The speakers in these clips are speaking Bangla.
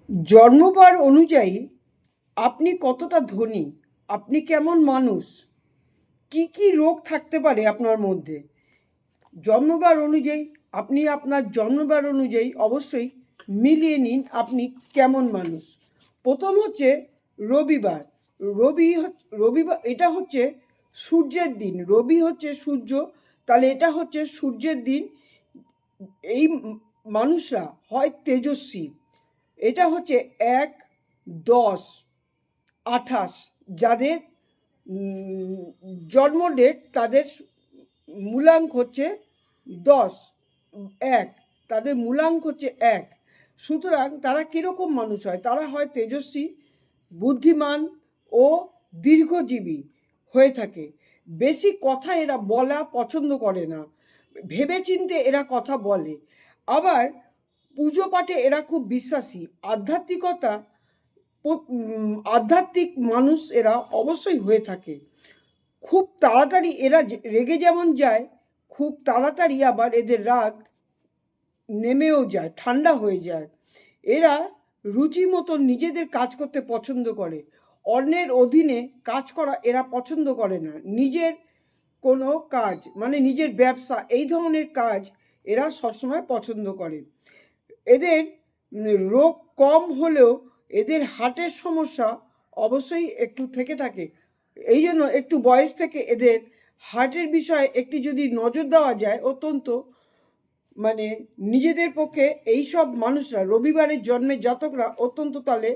জন্মবার অনুযায়ী আপনি কতটা ধনী, আপনি কেমন মানুষ, কি কি রোগ থাকতে পারে আপনার মধ্যে। জন্মবার অনুযায়ী আপনি আপনার জন্মবার অনুযায়ী অবশ্যই মিলিয়ে নিন আপনি কেমন মানুষ। প্রথম হচ্ছে রবিবার। রবিবার এটা হচ্ছে সূর্যের দিন। রবি হচ্ছে সূর্য, তাহলে এটা হচ্ছে সূর্যের দিন। এই মানুষরা হয় তেজস্বী। এটা হচ্ছে 1, 10, 28 যাদের জন্ম ডেট, তাদের মূলাঙ্ক হচ্ছে 10, 1, তাদের মূলাঙ্ক হচ্ছে 1। সুতরাং তারা কীরকম মানুষ হয়? তারা হয় তেজস্বী, বুদ্ধিমান ও দীর্ঘজীবী হয়ে থাকে। বেশি কথা এরা বলা পছন্দ করে না, ভেবেচিন্তে এরা কথা বলে। আবার পুজো পাঠে এরা খুব বিশ্বাসী। আধ্যাত্মিক মানুষ এরা অবশ্যই হয়ে থাকে। খুব তাড়াতাড়ি এরা রেগে যেমন যায়, খুব তাড়াতাড়ি আবার এদের রাগ নেমেও যায়, ঠান্ডা হয়ে যায়। এরা রুচি মতন নিজেদের কাজ করতে পছন্দ করে। অন্যের অধীনে কাজ করা এরা পছন্দ করে না। নিজের কোনো কাজ মানে নিজের ব্যবসা, এই ধরনের কাজ এরা সবসময় পছন্দ করে। এদের রোগ কম হলেও এদের হার্টের সমস্যা অবশ্যই একটু থেকে থাকে। এই জন্য একটু বয়স থেকে এদের হার্টের বিষয়ে একটি যদি নজর দেওয়া যায়, অত্যন্ত মানে নিজেদের পক্ষে এই সব মানুষরা, রবিবারের জন্মের জাতকরা অত্যন্ত তাহলে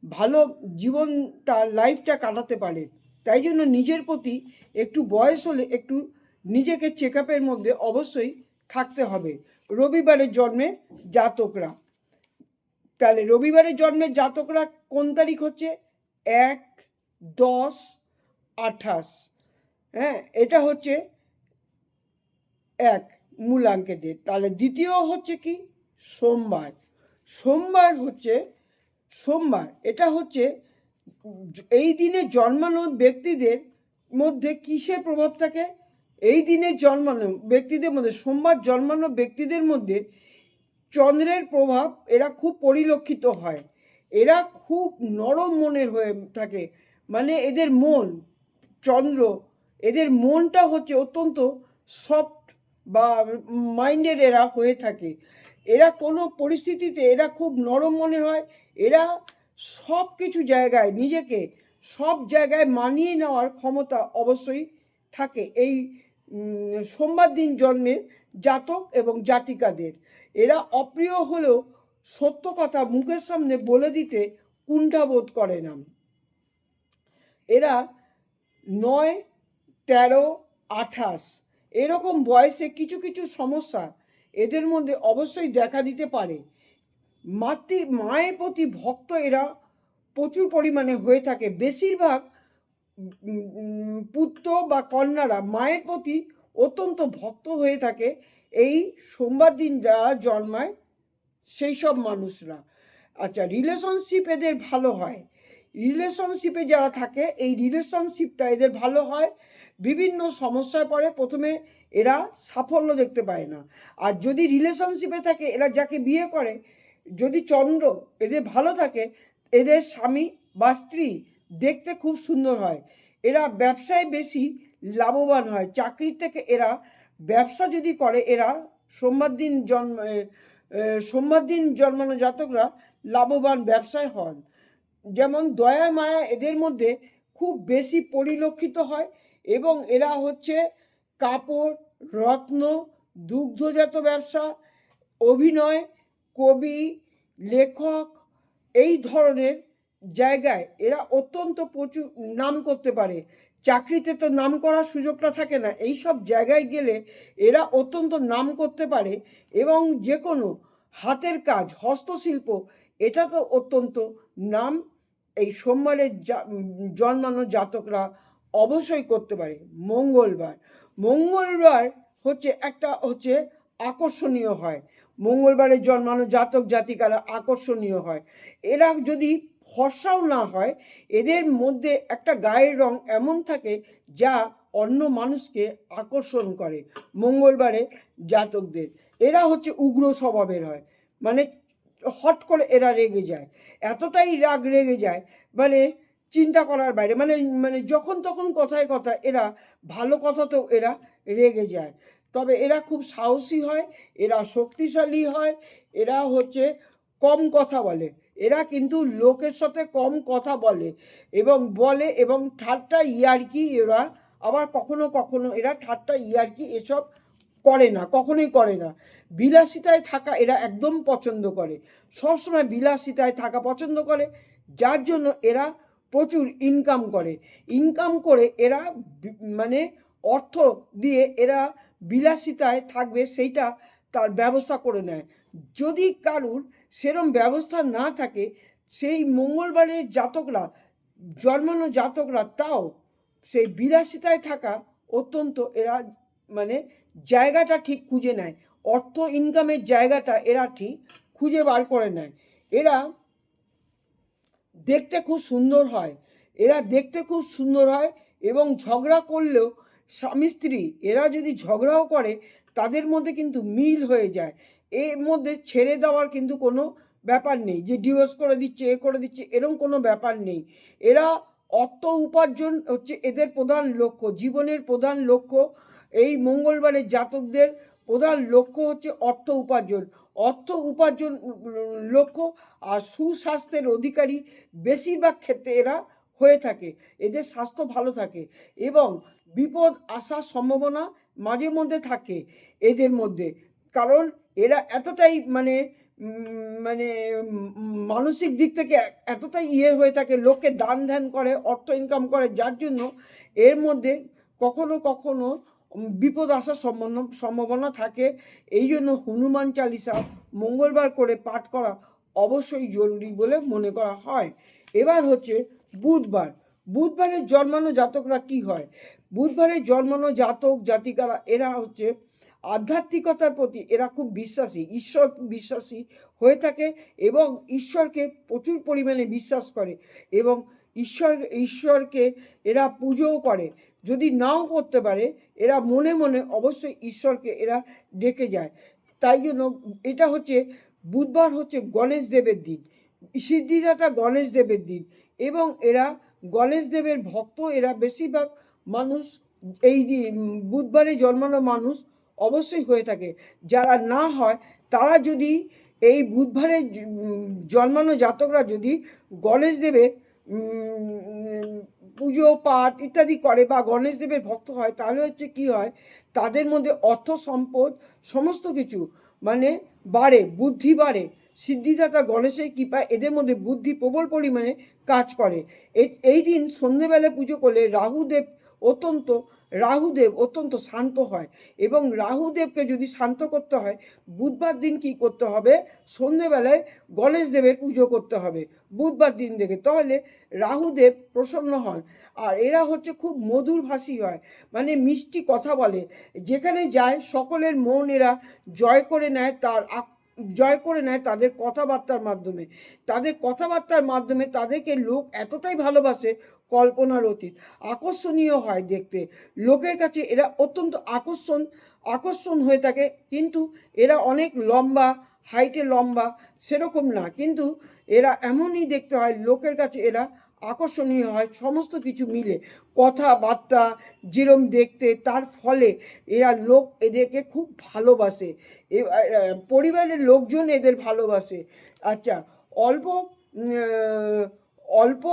ভালো জীবনটা, লাইফটা কাটাতে পারে। তাই জন্য নিজের প্রতি একটু বয়স হলে একটু নিজেকে চেক আপের মধ্যে অবশ্যই থাকতে হবে রবিবারের জন্মের জাতকরা। তাহলে রবিবারের জন্মের জাতকরা কোন তারিখ হচ্ছে? 1, 10, 28। হ্যাঁ, এটা হচ্ছে 1 মূলাঙ্কেদের। তাহলে দ্বিতীয় হচ্ছে কি? সোমবার। সোমবার এটা হচ্ছে এই দিনে জন্মানো ব্যক্তিদের মধ্যে কিসের প্রভাব থাকে? এই দিনে জন্মানো ব্যক্তিদের মধ্যে, সোমবার জন্মানো ব্যক্তিদের মধ্যে চন্দ্রের প্রভাব এরা খুব পরিলক্ষিত হয়। এরা খুব নরম মনের হয়ে থাকে, মানে এদের মন, চন্দ্র, এদের মনটা হচ্ছে অত্যন্ত সফট বা মাইন্ডেড এরা হয়ে থাকে। এরা কোনো পরিস্থিতিতে এরা খুব নরম মনের হয়। এরা সব কিছু জায়গায় নিজেকে সব জায়গায় মানিয়ে নেওয়ার ক্ষমতা অবশ্যই থাকে এই সোমবার দিন জন্মের জাতক এবং জাতিকাদের। এরা অপ্রিয় হলেও সত্য কথা মুখের সামনে বলে দিতে কুণ্ঠাবোধ করে না। এরা 9, 13, 28 এরকম বয়সে কিছু কিছু সমস্যা এদের মধ্যে অবশ্যই দেখা দিতে পারে। মায়ের প্রতি ভক্ত এরা প্রচুর পরিমাণে হয়ে থাকে। বেশিরভাগ পুত্র বা কন্যারা মায়ের প্রতি অত্যন্ত ভক্ত হয়ে থাকে এই সোমবার দিন যারা জন্মায় সেই সব মানুষরা। আচ্ছা, রিলেশনশিপ এদের ভালো হয়। রিলেশনশিপে যারা থাকে এই রিলেশনশিপটা এদের ভালো হয়। বিভিন্ন সমস্যায় পড়ে, প্রথমে এরা সাফল্য দেখতে পায় না। আর যদি রিলেশনশিপে থাকে, এরা যাকে বিয়ে করে, যদি চন্দ্র এদের ভালো থাকে, এদের স্বামী বা স্ত্রী দেখতে খুব সুন্দর হয়। এরা ব্যবসায় বেশি লাভবান হয়। চাকরির থেকে এরা ব্যবসা যদি করে, এরা সোমবার দিন জন্মানো জাতকরা লাভবান ব্যবসায় হন। যেমন দয়া মায়া এদের মধ্যে খুব বেশি পরিলক্ষিত হয় এবং এরা হচ্ছে কাপড়, রত্ন, দুগ্ধজাত ব্যবসা, অভিনয়, কবি, লেখক, এই ধরনের জায়গায় এরা অত্যন্ত প্রচুর নাম করতে পারে। চাকরিতে তো নাম করার সুযোগটা থাকে না, এই সব জায়গায় গেলে এরা অত্যন্ত নাম করতে পারে। এবং যে কোনো হাতের কাজ, হস্তশিল্প, এটা তো অত্যন্ত নাম এই সোমবারের জন্মানো জাতকরা অবশ্যই করতে পারে। মঙ্গলবার হচ্ছে আকর্ষণীয় হয়। মঙ্গলবারের জন্মানো জাতক জাতিকারা আকর্ষণীয় হয়। এরা যদি ফর্সাও না হয়, এদের মধ্যে একটা গায়ের রং এমন থাকে যা অন্য মানুষকে আকর্ষণ করে। মঙ্গলবারে জাতকদের এরা হচ্ছে উগ্র স্বভাবের হয়, মানে হট করে এরা রেগে যায়, এতটাই রাগ রেগে যায় মানে চিন্তা করার বাইরে, মানে মানে যখন তখন কথায় কথা এরা ভালো কথাতেও এরা রেগে যায়। তবে এরা খুব সাহসী হয়, এরা শক্তিশালী হয়, এরা হচ্ছে কম কথা বলে, এরা কিন্তু লোকের সাথে কম কথা বলে এবং ঠাট্টা ইয়ার্কি এরা আবার কখনো কখনো এরা ঠাট্টা ইয়ার্কি এসব করে না, কখনোই করে না। বিলাসিতায় থাকা এরা একদম পছন্দ করে, সবসময় বিলাসিতায় থাকা পছন্দ করে, যার জন্য এরা প্রচুর ইনকাম করে এরা মানে অর্থ দিয়ে এরা বিলাসিতায় থাকবে সেইটা তার ব্যবস্থা করে নেয়। যদি কারুর সেরম ব্যবস্থা না থাকে, সেই মঙ্গলবারের জাতকরা, জন্মানো জাতকরা তাও সেই বিলাসিতায় থাকা অত্যন্ত এরা মানে জায়গাটা ঠিক খুঁজে নেয়, অর্থ ইনকামের জায়গাটা এরা ঠিক খুঁজে বার করে নেয়। এরা দেখতে খুব সুন্দর হয়, এবং ঝগড়া করলেও স্বামী স্ত্রী এরা যদি ঝগড়াও করে তাদের মধ্যে কিন্তু মিল হয়ে যায়, এর মধ্যে ছেড়ে দেওয়ার কিন্তু কোনো ব্যাপার নেই যে ডিভোর্স করে দিচ্ছে এরকম কোনো ব্যাপার নেই। এরা অর্থ উপার্জন হচ্ছে এদের প্রধান লক্ষ্য, জীবনের প্রধান লক্ষ্য। এই মঙ্গলবারের জাতকদের প্রধান লক্ষ্য হচ্ছে অর্থ উপার্জন লক্ষ্য, আর সুস্বাস্থ্যের অধিকারী বেশিরভাগ ক্ষেত্রে এরা হয়ে থাকে। এদের স্বাস্থ্য ভালো থাকে এবং বিপদ আসার সম্ভাবনা মাঝে মধ্যে থাকে এদের মধ্যে, কারণ এরা এতটাই মানে মানে মানসিক দিক থেকে এতটাই হয়ে থাকে, লোককে দান ধ্যান করে, অর্থ ইনকাম করে, যার জন্য এর মধ্যে কখনো কখনো বিপদ আসার সম্ভাবনা থাকে। এই জন্য হনুমান চালিসা মঙ্গলবার করে পাঠ করা অবশ্যই জরুরি বলে মনে করা হয়। এবার হচ্ছে বুধবারের জন্মানো জাতকরা কি হয়? বুধবারের জন্মানো জাতক জাতিকারা এরা হচ্ছে আধ্যাত্মিকতার প্রতি এরা খুব বিশ্বাসী, ঈশ্বর বিশ্বাসী হয়ে থাকে এবং ঈশ্বরকে প্রচুর পরিমাণে বিশ্বাস করে এবং ঈশ্বরকে এরা পুজোও করে। যদি নাও করতে পারে এরা মনে মনে অবশ্যই ঈশ্বরকে এরা ডেকে যায়। তাই জন্য এটা হচ্ছে বুধবার হচ্ছে গণেশ দেবের দিন, সিদ্ধিদাতা গণেশ দেবের দিন, এবং এরা গণেশ দেবের ভক্ত। এরা বেশিরভাগ মানুষ এই বুধবারে জন্মানো মানুষ অবশ্যই হয়ে থাকে। যারা না হয় তারা যদি এই বুধবারে জন্মানো জাতকরা যদি গণেশ দেবের পুজো পাঠ ইত্যাদি করে বা গণেশ দেবের ভক্ত হয়, তাহলে হচ্ছে কি হয়, তাদের মধ্যে অর্থ সম্পদ সমস্ত কিছু মানে বাড়ে, বুদ্ধি বাড়ে। সিদ্ধিদাতা গণেশের কৃপায় এদের মধ্যে বুদ্ধি প্রবল পরিমাণে কাজ করে। এই দিন সন্ধ্যেবেলা পুজো করলে রাহুদেব অত্যন্ত শান্ত হয়, এবং রাহুদেবকে যদি শান্ত করতে হয় বুধবার দিন কি করতে হবে, সন্ধ্যেবেলায় গণেশ দেবের পুজো করতে হবে বুধবার দিন দেখে, তাহলে রাহুদেব প্রসন্ন হন। আর এরা হচ্ছে খুব মধুরভাষী হয়, মানে মিষ্টি কথা বলে, যেখানে যায় সকলের মন এরা জয় করে নেয় তাদের কথাবার্তার মাধ্যমে তাদেরকে লোক এতটাই ভালোবাসে, কল্পনার অতীত। আকর্ষণীয় হয় দেখতে, লোকের কাছে এরা অত্যন্ত আকর্ষণ হয়ে থাকে। কিন্তু এরা অনেক হাইটে লম্বা সেরকম না, কিন্তু এরা এমনই দেখতে হয়, লোকের কাছে এরা আকর্ষণীয় হয় সমস্ত কিছু মিলে, কথাবার্তা যেরম দেখতে, তার ফলে লোক এদেরকে খুব ভালোবাসে, পরিবারের লোকজন এদের ভালোবাসে। আচ্ছা, অল্প অল্প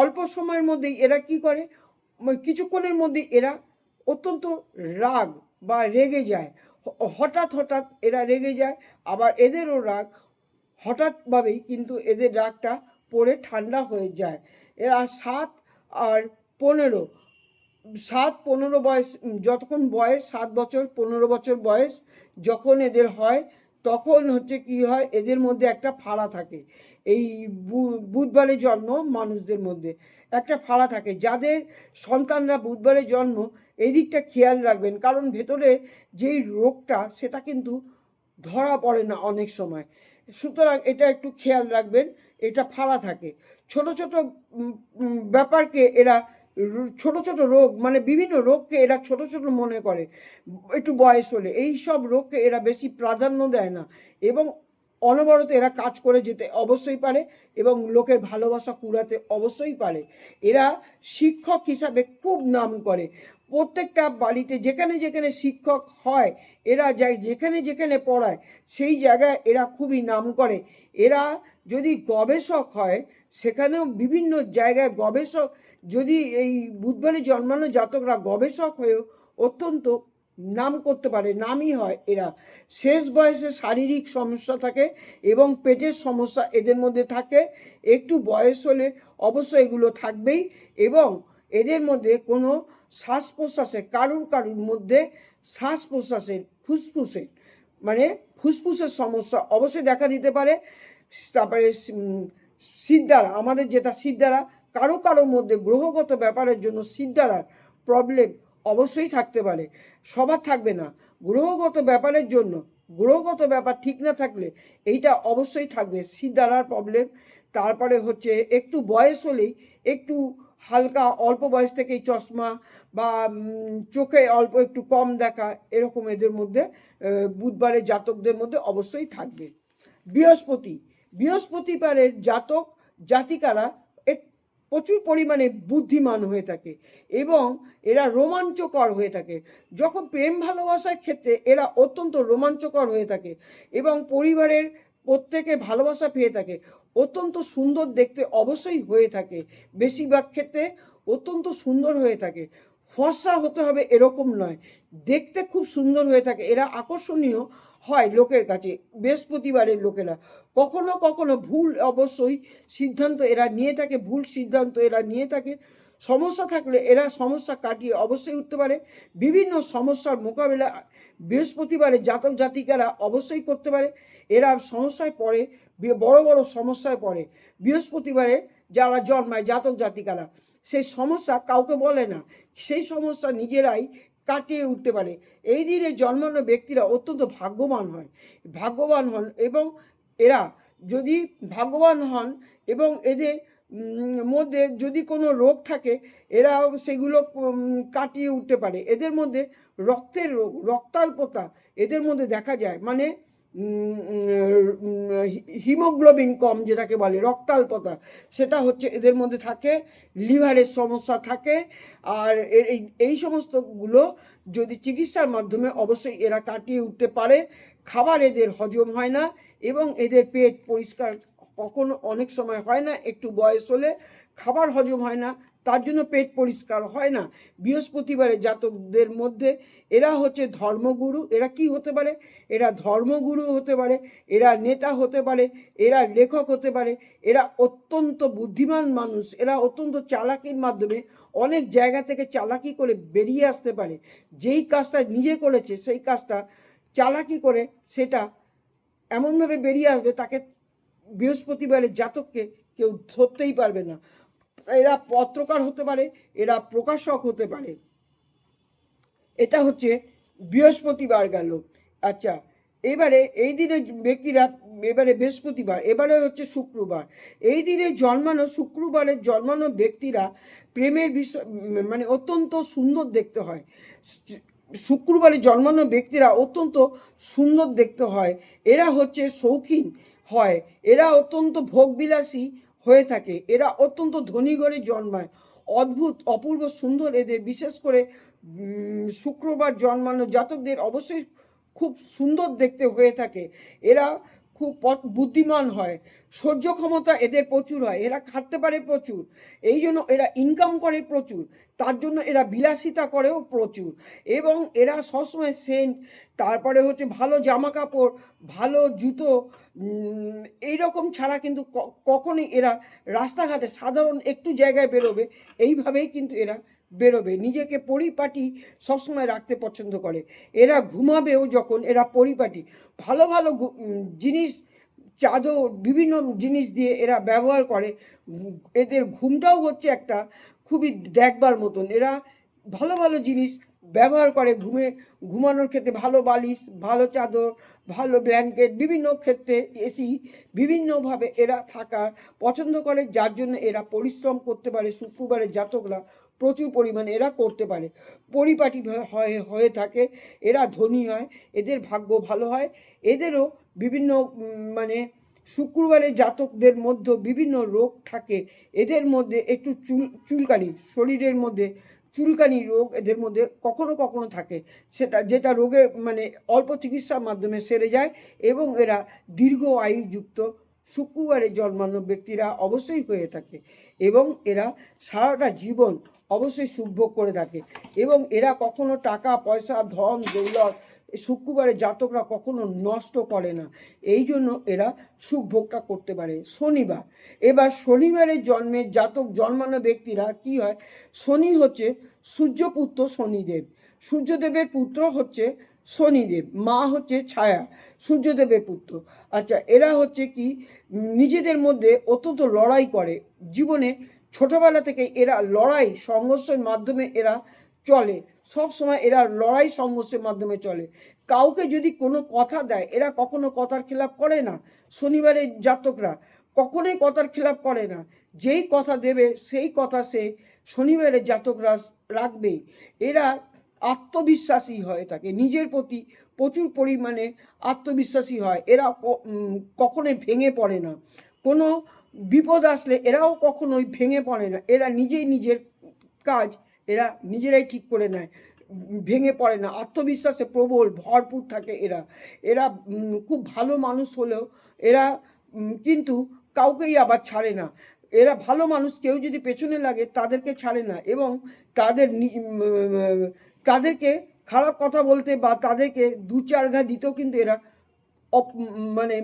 অল্প সময়ের মধ্যেই এরা কি করে, কিছুক্ষণের মধ্যে এরা অত্যন্ত রাগ বা রেগে যায়, হঠাৎ এরা রেগে যায়, আবার এদেরও রাগ হঠাৎভাবেই কিন্তু এদের রাগটা পড়ে ঠান্ডা হয়ে যায়। এরা 7 আর 15 বয়স, যতক্ষণ বয়স 7 বছর 15 বছর বয়স যখন এদের হয়, তখন হচ্ছে কি হয়, এদের মধ্যে একটা ফাড়া থাকে। এই বুধবারে জন্ম মানুষদের মধ্যে একটা ফাড়া থাকে। যাদের সন্তানরা বুধবারে জন্ম, এই দিকটা খেয়াল রাখবেন, কারণ ভেতরে যেই রোগটা সেটা কিন্তু ধরা পড়ে না অনেক সময়, সুতরাং এটা একটু খেয়াল রাখবেন। এটা ফাড়া থাকে, ছোট ছোট ব্যাপারকে এরা, ছোট ছোট রোগ মানে বিভিন্ন রোগকে এরা ছোট ছোট মনে করে একটু বয়স হলে, এই সব রোগকে এরা বেশি প্রাধান্য দেয় না এবং অনবরত এরা কাজ করে যেতে অবশ্যই পারে এবং লোকের ভালোবাসা কুড়াতে অবশ্যই পারে। এরা শিক্ষক হিসাবে খুব নাম করে। প্রত্যেকটা বাড়িতে যেখানে যেখানে শিক্ষক হয়, এরা যায় যেখানে যেখানে পড়ায় সেই জায়গায় এরা খুবই নাম করে। এরা যদি গবেষক হয়, সেখানেও বিভিন্ন জায়গায় গবেষক, যদি এই বুধবারে জন্মানো জাতকরা গবেষক হয়েও অত্যন্ত নাম করতে পারে, নামই হয় এরা। শেষ বয়সে শারীরিক সমস্যা থাকে এবং পেটের সমস্যা এদের মধ্যে থাকে। একটু বয়স হলে অবশ্য এগুলো থাকবেই এবং এদের মধ্যে কোনো শ্বাস প্রশ্বাসে কারুর মধ্যে শ্বাস প্রশ্বাসের ফুসফুসে মানে ফুসফুসের সমস্যা অবশ্যই দেখা দিতে পারে। তারপরে সিদ্ধারা, আমাদের যেটা সিদ্ধারা, কারো মধ্যে গ্রহগত ব্যাপারের জন্য সিদ্ধারার প্রবলেম অবশ্যই থাকতে পারে, সবার থাকবে না। গ্রহগত ব্যাপারের জন্য, গ্রহগত ব্যাপার ঠিক না থাকলে এইটা অবশ্যই থাকবে, সিদ্ধারার প্রবলেম। তারপরে হচ্ছে একটু বয়স হলেই একটু হালকা অল্প বয়স থেকেই চশমা বা চোখে অল্প একটু কম দেখা, এরকম এদের মধ্যে বুধবারের জাতকদের মধ্যে অবশ্যই থাকবে। বৃহস্পতিবারের জাতক জাতিকারা প্রচুর পরিমাণে বুদ্ধিমান হয়ে থাকে এবং এরা রোমাঞ্চকর হয়ে থাকে। যখন প্রেম ভালোবাসার ক্ষেত্রে এরা অত্যন্ত রোমাঞ্চকর হয়ে থাকে এবং পরিবারের প্রত্যেকের ভালোবাসা পেয়ে থাকে। অত্যন্ত সুন্দর দেখতে অবশ্যই হয়ে থাকে, বেশিরভাগ ক্ষেত্রে অত্যন্ত সুন্দর হয়ে থাকে। ফর্সা হতে হবে এরকম নয়, দেখতে খুব সুন্দর হয়ে থাকে। এরা আকর্ষণীয় হয় লোকের কাছে, বৃহস্পতিবারের লোকেরা। কখনো কখনো ভুল অবশ্যই সিদ্ধান্ত এরা নিয়ে থাকে, ভুল সিদ্ধান্ত এরা নিয়ে থাকে। সমস্যা থাকলে এরা সমস্যা কাটিয়ে অবশ্যই উঠতে পারে। বিভিন্ন সমস্যার মোকাবেলা বৃহস্পতিবারে জাতক জাতিকারা অবশ্যই করতে পারে। এরা সমস্যায় পড়ে, বড় বড় সমস্যায় পড়ে বৃহস্পতিবারে যারা জন্মায় জাতক জাতিকারা। সেই সমস্যা কাউকে বলে না, সেই সমস্যা নিজেরাই কাটিয়ে উঠতে পারে। এই দিনে জন্মানো ব্যক্তিরা অত্যন্ত ভাগ্যবান হন এবং এরা যদি ভাগ্যবান হন এবং এদের মধ্যে যদি কোনো রোগ থাকে এরা সেগুলো কাটিয়ে উঠতে পারে। এদের মধ্যে রক্তের রোগ, রক্তাল্পতা এদের মধ্যে দেখা যায়, মানে হিমোগ্লোবিন কম যেটাকে বলে রক্তাল্পতা, সেটা হচ্ছে এদের মধ্যে থাকে। লিভারের সমস্যা থাকে। আর এই সমস্তগুলো যদি চিকিৎসার মাধ্যমে অবশ্যই এরা কাটিয়ে উঠতে পারে। খাবার এদের হজম হয় না এবং এদের পেট পরিষ্কার কখনো অনেক সময় হয় না। একটু বয়স হলে খাবার হজম হয় না, তার জন্য পেট পরিষ্কার হয় না। বৃহস্পতিবারের জাতকদের মধ্যে এরা হচ্ছে ধর্মগুরু। এরা কি হতে পারে? এরা ধর্মগুরু হতে পারে, এরা নেতা হতে পারে, এরা লেখক হতে পারে। এরা অত্যন্ত বুদ্ধিমান মানুষ। এরা অত্যন্ত চালাকির মাধ্যমে অনেক জায়গা থেকে চালাকি করে বেরিয়ে আসতে পারে। যেই কাজটা নিজে করেছে সেই কাজটা চালাকি করে সেটা এমনভাবে বেরিয়ে আসবে, তাকে বৃহস্পতিবারের জাতককে কেউ ধরতেই পারবে না। এরা পত্রকার হতে পারে, এরা প্রকাশক হতে পারে। এটা হচ্ছে বৃহস্পতিবার গেল। আচ্ছা, এবারে এই দিনে ব্যক্তিরা, এবারে বৃহস্পতিবার, এবারে হচ্ছে শুক্রবার। এই দিনে জন্মানো, শুক্রবারের জন্মানো ব্যক্তিরা প্রেমের বিষয় মানে অত্যন্ত সুন্দর দেখতে হয়। শুক্রবারে জন্মানো ব্যক্তিরা অত্যন্ত সুন্দর দেখতে হয়। এরা হচ্ছে শৌখিন হয়, এরা অত্যন্ত ভোগবিলাসী হয়ে থাকে, এরা অত্যন্ত ধনী ঘরে জন্মায়। অদ্ভুত অপূর্ব সুন্দর এদের, বিশেষ করে শুক্রবার জন্মানো জাতকদের অবশ্যই খুব সুন্দর দেখতে হয়ে থাকে। এরা খুব বুদ্ধিমান হয়, সহ্য ক্ষমতা এদের প্রচুর হয়, এরা খাটতে পারে প্রচুর, এই জন্য এরা ইনকাম করে প্রচুর, তার জন্য এরা বিলাসিতা করেও প্রচুর। এবং এরা সবসময় সেন্ট, তারপরে হচ্ছে ভালো জামা কাপড়, ভালো জুতো, এইরকম ছাড়া কিন্তু কখনই এরা রাস্তাঘাটে সাধারণ একটু জায়গায় বেরোবে এইভাবেই কিন্তু এরা বেরোবে। নিজেকে পরিপাটি সবসময় রাখতে পছন্দ করে। এরা ঘুমাবেও যখন এরা পরিপাটি, ভালো ভালো জিনিস, চাদর, বিভিন্ন জিনিস দিয়ে এরা ব্যবহার করে। এদের ঘুমটাও হচ্ছে একটা খুবই দেখবার মতন। এরা ভালো ভালো জিনিস ব্যবহার করে ঘুমানোর ক্ষেত্রে, ভালো বালিশ, ভালো চাদর, ভালো ব্ল্যাঙ্কেট, বিভিন্ন ক্ষেত্রে এসি, বিভিন্নভাবে এরা থাকা পছন্দ করে, যার জন্য এরা পরিশ্রম করতে পারে। শুক্রবারের জাতকরা প্রচুর পরিমাণে এরা করতে পারে, পরিপাটি হয়ে থাকে, এরা ধনী হয়, এদের ভাগ্য ভালো হয়। এদেরও বিভিন্ন মানে শুক্রবারের জাতকদের মধ্যে বিভিন্ন রোগ থাকে, এদের মধ্যে একটু চুলকানি, শরীরের মধ্যে চুলকানি রোগ এদের মধ্যে কখনো কখনো থাকে, যেটা রোগের মানে অল্প চিকিৎসার মাধ্যমে সেরে যায় এবং এরা দীর্ঘ আয়ুযুক্ত শুক্রবারে জন্মানো ব্যক্তিরা অবশ্যই হয়ে থাকে এবং এরা সারাটা জীবন অবশ্যই সুখভোগ করে থাকে এবং এরা কখনো টাকা পয়সা ধন দৌলত শুক্রবারে জাতকরা কখনো নষ্ট করে না, এই জন্য এরা সুখভোগটা করতে পারে। শনিবার, এবার শনিবারের জন্মের জাতক জন্মানো ব্যক্তিরা কি হয়, শনি হচ্ছে সূর্যপুত্র শনিদেব, সূর্যদেবের পুত্র হচ্ছে শনিদেব, মা হচ্ছে ছায়া, সূর্যদেবের পুত্র। আচ্ছা, এরা হচ্ছে কি নিজেদের মধ্যে অত্যন্ত লড়াই করে জীবনে, ছোটবেলা থেকে এরা লড়াই সংঘর্ষের মাধ্যমে এরা চলে, সব সময় এরা লড়াই সংঘর্ষের মাধ্যমে চলে। কাউকে যদি কোনো কথা দেয় এরা কখনো কথার খেলাপ করে না, শনিবারের জাতকরা কখনোই কথার খেলাপ করে না, যেই কথা দেবে সেই কথা সে শনিবারের জাতকরা রাখবেই। এরা আত্মবিশ্বাসী হয়ে থাকে, নিজের প্রতি প্রচুর পরিমাণে আত্মবিশ্বাসী হয়, এরা কখনোই ভেঙে পড়ে না, কোনো বিপদ আসলে এরাও কখনোই ভেঙে পড়ে না, এরা নিজের কাজ এরা নিজেরাই ঠিক করে নেয়, ভেঙে পড়ে না, আত্মবিশ্বাসে প্রবল ভরপুর থাকে এরা। এরা খুব ভালো মানুষ হলেও এরা কিন্তু কাউকেই আবার ছাড়ে না, এরা ভালো মানুষ, কেউ যদি পেছনে লাগে তাদেরকে ছাড়ে না এবং তাদেরকে খারাপ কথা বলতে বা তাদেরকে দু চার ঘা দিতেও কিন্তু এরা মানে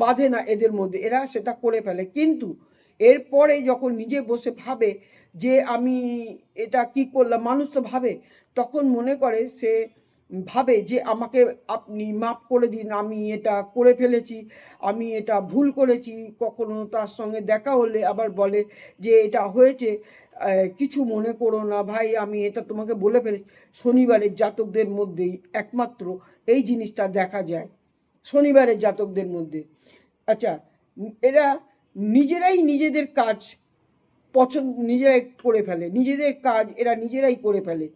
বাঁধে না এদের মধ্যে, এরা সেটা করে ফেলে। কিন্তু এরপরে যখন নিজে বসে ভাবে যে আমি এটা কি করলাম, মানুষ তো ভাবে, তখন মনে করে সে ভাবে যে আমাকে আপনি মাফ করে দিন, আমি এটা করে ফেলেছি, আমি এটা ভুল করেছি। কখনো তার সঙ্গে দেখা হলে আবার বলে যে এটা হয়েছে, কিছু মনে করো না ভাই, আমি এটা তোমাকে বলে ফেলেছি। শনিবারের জাতকদের মধ্যেই একমাত্র এই জিনিসটা দেখা যায়, শনিবারের জাতকদের মধ্যে। আচ্ছা, এরা নিজেরাই নিজেদের কাজ নিজেরাই করে ফেলে, নিজেদের কাজ এরা নিজেরাই করে ফেলে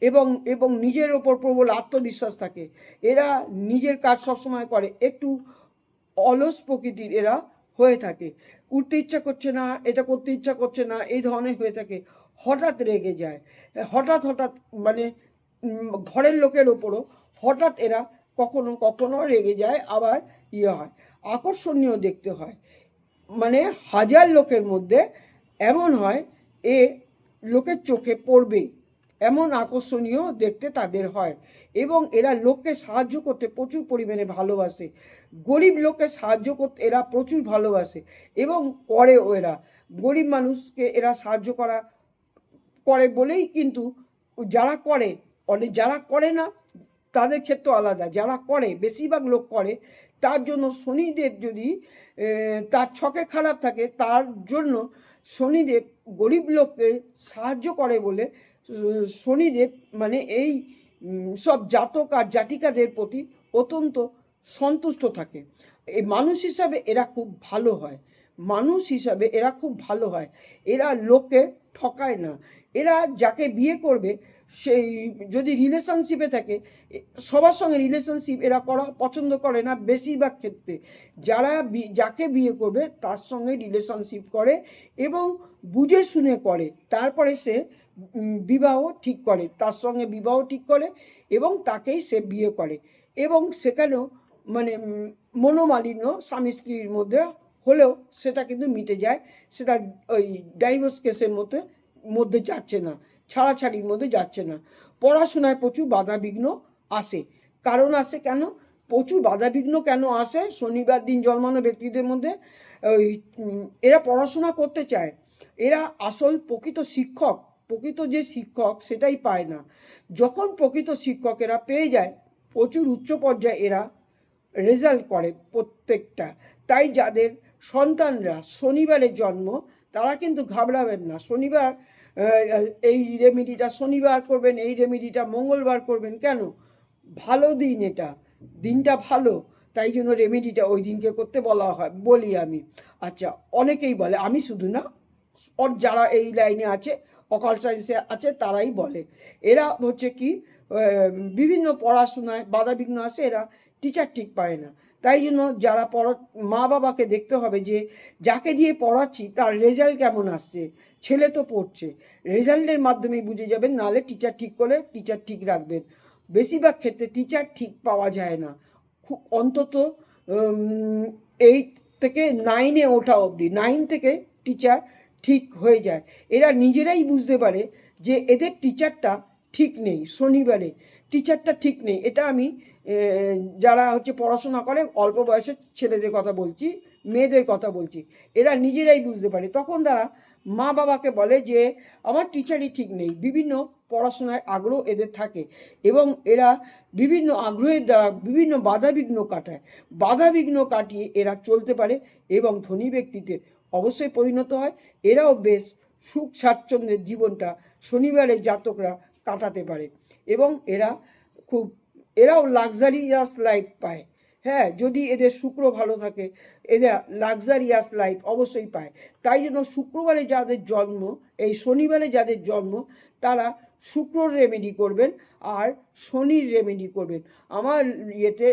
এবং নিজের ওপর প্রবল আত্মবিশ্বাস থাকে, এরা নিজের কাজ সবসময় করে। একটু অলস প্রকৃতির এরা হয়ে থাকে, উঠতে ইচ্ছা করছে না, এটা করতে ইচ্ছা করছে না, এই ধরনের হয়ে থাকে। হঠাৎ রেগে যায়, হঠাৎ মানে ঘরের লোকের ওপরও হঠাৎ এরা কখনো কখনো রেগে যায়, আবার হয়, আকর্ষণীয় দেখতে হয়, মানে হাজার লোকের মধ্যে এমন হয় এ লোকের চোখে পড়বে, এমন আকর্ষণীয় দেখতে তাদের হয় এবং এরা লোককে সাহায্য করতে প্রচুর পরিমাণে ভালোবাসে, গরিব লোককে সাহায্য করতে এরা প্রচুর ভালোবাসে এবং করেও। এরা গরিব মানুষকে এরা সাহায্য করে বলেই কিন্তু যারা করে, যারা করে না তাদের ক্ষেত্রে আলাদা, যারা করে বেশিরভাগ লোক করে, তার জন্য শনিদেব যদি তার ছকে খারাপ থাকে, তার জন্য শনিদেব গরিব লোককে সাহায্য করে বলে শনিদেব মানে এই সব জাতক আর জাতিকাদের প্রতি অত্যন্ত সন্তুষ্ট থাকে। এই মানুষ হিসাবে এরা খুব ভালো হয়, মানুষ হিসাবে এরা খুব ভালো হয়, এরা লোককে ঠকায় না। এরা যাকে বিয়ে করবে সেই যদি রিলেশনশিপে থাকে, সবার সঙ্গে রিলেশনশিপ এরা করা পছন্দ করে না, বেশিরভাগ ক্ষেত্রে যাকে বিয়ে করবে তার সঙ্গে রিলেশনশিপ করে এবং বুঝে শুনে করে, তারপরে সে বিবাহ ঠিক করে, তার সঙ্গে বিবাহ ঠিক করে এবং তাকেই সে বিয়ে করে এবং সেখানেও মানে মনোমালিন্য স্বামী স্ত্রীর মধ্যে হলেও সেটা কিন্তু মিটে যায়, সেটা ওই ডাইভোর্স কেসের মধ্যে যাচ্ছে না, ছাড়াছাড়ির মধ্যে যাচ্ছে না। পড়াশোনায় প্রচুর বাধাবিঘ্ন আসে, কারণ আসে কেন, প্রচুর বাধাবিঘ্ন কেন আসে শনিবার দিন জন্মানো ব্যক্তিদের মধ্যে, ওই এরা পড়াশোনা করতে চায়, এরা আসল প্রকৃত যে শিক্ষক সেটাই পায় না। যখন প্রকৃত শিক্ষক এরা পেয়ে যায়, প্রচুর উচ্চ পর্যায়ে এরা রেজাল্ট করে প্রত্যেকটা। তাই যাদের সন্তানরা শনিবারের জন্ম তারা কিন্তু ঘাবড়াবেন না, শনিবার এই রেমেডিটা শনিবার করবেন, এই রেমেডিটা মঙ্গলবার করবেন, কেন, ভালো দিন, এটা দিনটা ভালো, তাই জন্য রেমেডিটা ওই দিনকে করতে বলি আমি। আচ্ছা, অনেকেই বলে, আমি শুধু না, যারা এই লাইনে আছে অকাল্ট সায়েন্সে আছে তারাই বলে। এরা হচ্ছে কি বিভিন্ন পড়াশোনায় বাধাবিঘ্ন আসে, এরা টিচার ঠিক পায় না। তাই জন্য যারা মা বাবাকে দেখতে হবে যে যাকে দিয়ে পড়াচ্ছি তার রেজাল্ট কেমন আসছে। ছেলে তো পড়ছে, রেজাল্টের মাধ্যমেই বুঝে যাবেন, নাহলে টিচার ঠিক করে টিচার ঠিক রাখবেন। বেশিরভাগ ক্ষেত্রে টিচার ঠিক পাওয়া যায় না, খুব অন্তত 8 থেকে 9-এ ওঠা অবধি, 9 থেকে টিচার ঠিক হয়ে যায়। এরা নিজেরাই বুঝতে পারে যে এদের টিচারটা ঠিক নেই, শনিবারে টিচারটা ঠিক নেই। এটা আমি যারা হচ্ছে পড়াশোনা করে অল্প বয়সের ছেলেদের কথা বলছি, মেয়েদের কথা বলছি, এরা নিজেরাই বুঝতে পারে। তখন তারা মা বাবাকে বলে যে আমার টিচারই ঠিক নেই। বিভিন্ন পড়াশোনায় আগ্রহ এদের থাকে এবং এরা বিভিন্ন আগ্রহের দ্বারা বিভিন্ন বাধাবিঘ্ন কাটায়, বাধাবিঘ্ন কাটিয়ে এরা চলতে পারে এবং ধনী ব্যক্তিতে অবশ্যই পরিণত হয়। এরাও বেশ সুখ স্বাচ্ছন্দ্যের জীবনটা শনিবারের জাতকরা কাটাতে পারে এবং এরাও লাক্সারিয়াস লাইফ পায়। হ্যাঁ, যদি এদের শুক্র ভালো থাকে এদের লাক্সারিয়াস লাইফ অবশ্যই পায়। তাই জন্য শুক্রবারে যাদের জন্ম, এই শনিবারে যাদের জন্ম, তারা শুক্রর রেমেডি করবেন আর শনির রেমেডি করবেন। আমার ইয়েতে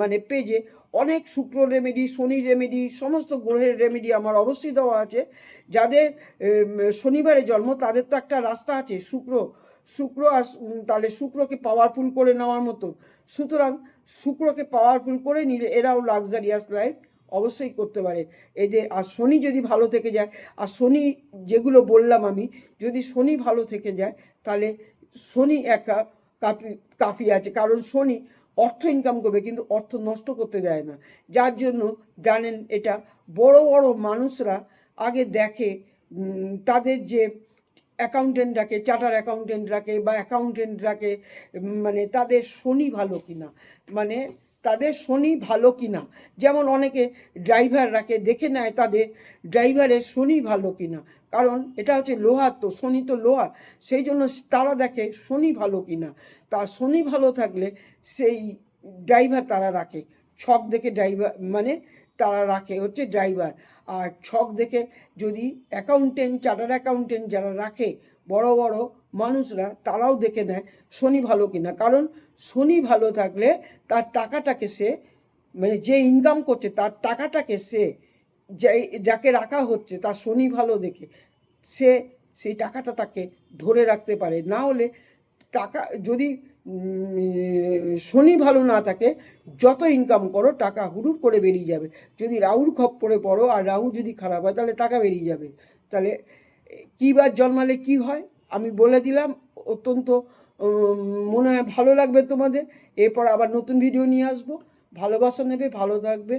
মানে পেজে অনেক শুক্র রেমেডি, শনি রেমেডি, সমস্ত গ্রহের রেমেডি আমার অবশ্যই দেওয়া আছে। যাদের শনিবারে জন্ম তাদের তো একটা রাস্তা আছে, শুক্র আর তাহলে শুক্রকে পাওয়ারফুল করে নেওয়ার মতো। সুতরাং শুক্রকে পাওয়ারফুল করে নিলে এরাও লাক্সারিয়াস লাইফ অবশ্যই করতে পারে। এদের আর শনি যদি ভালো থেকে যায়, আর শনি যেগুলো বললাম আমি, যদি শনি ভালো থেকে যায় তাহলে শনি একা কাফি আছে। কারণ শনি অর্থ ইনকাম করবে কিন্তু অর্থ নষ্ট করতে দেয় না। যার জন্য জানেন এটা বড় বড় মানুষরা আগে দেখে তাদের যে অ্যাকাউন্টেন্ট রাখে, চার্টার অ্যাকাউন্টেন্ট রাখে বা অ্যাকাউন্টেন্ট রাখে, মানে তাদের শনি ভালো কিনা, মানে তাদের শনি ভালো কিনা। যেমন অনেকে ড্রাইভার রাখে, দেখে নেয় তাদের ড্রাইভারের শনি ভালো কিনা, কারণ এটা হচ্ছে লোহার, তো শনি তো লোহার, সেই জন্য তারা দেখে শনি ভালো কিনা। তা শনি ভালো থাকলে সেই ড্রাইভার তারা রাখে, ছক দেখে ড্রাইভার মানে তারা রাখে হচ্ছে ড্রাইভার। আর ছক দেখে যদি অ্যাকাউন্টেন্ট, চার্টার অ্যাকাউন্টেন্ট যারা রাখে বড় বড় মানুষরা, তারাও দেখে নেয় শনি ভালো কিনা। কারণ শনি ভালো থাকলে তার টাকাটাকে সে, মানে যে ইনকাম করছে তার টাকাটাকে সে, যাকে রাখা হচ্ছে তার শনি ভালো দেখে সে সেই টাকাটা তাকে ধরে রাখতে পারে। না হলে টাকা যদি শনি ভালো না থাকে, যত ইনকাম করো টাকা হুড়ুর করে বেরিয়ে যাবে। যদি রাহুর খপ্পরে পড়ো আর রাহু যদি খারাপ হয় তাহলে টাকা বেরিয়ে যাবে। তাহলে কী বার জন্মালে কি হয় আমি বলে দিলাম, অত্যন্ত মনে হয় ভালো লাগবে তোমাদের। এরপর আবার নতুন ভিডিও নিয়ে আসবো। ভালোবাসা নেবে, ভালো থাকবে।